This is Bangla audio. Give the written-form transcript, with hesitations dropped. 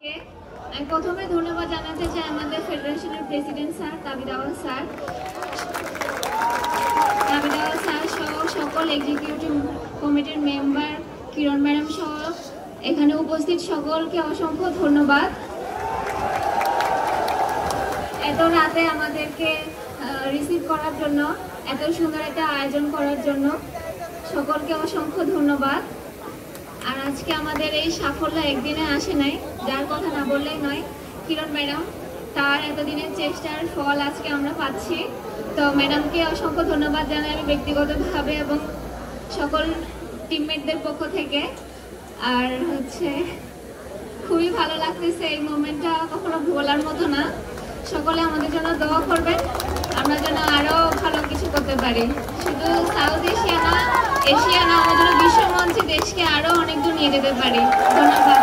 আমি প্রথমে ধন্যবাদ জানাতে চাই আমাদের ফেডারেশনের প্রেসিডেন্ট স্যার তাবিদ আওয়াল স্যার সহ সকল এক্সিকিউটিভ কমিটির মেম্বার কিরণ ম্যাডাম সহ এখানে উপস্থিত সকলকে অসংখ্য ধন্যবাদ। এত রাতে আমাদেরকে রিসিভ করার জন্য, এত সুন্দর একটা আয়োজন করার জন্য সকলকে অসংখ্য ধন্যবাদ। আর আজকে আমাদের এই সাফল্য একদিনে আসে নাই, যার কথা না বললেই নয়, কিরণ ম্যাডাম তার এতদিনের চেষ্টার ফল আজকে আমরা পাচ্ছি। তো ম্যাডামকে অসংখ্য ধন্যবাদ জানাই আমি ব্যক্তিগতভাবে এবং সকল টিমমেটদের পক্ষ থেকে। আর খুবই ভালো লাগতেছে, এই মোমেন্টটা কখনো ভোলার মতো না। সকলে আমাদের জন্য দোয়া করবেন, আমরা যেন আরো ভালো কিছু করতে পারি। শুধু সাউথ এশিয়া না, এশিয়া না, আমরা যেন বিশ্বমঞ্চে দেশকে আরো অনেক দূর নিয়ে যেতে পারি। ধন্যবাদ।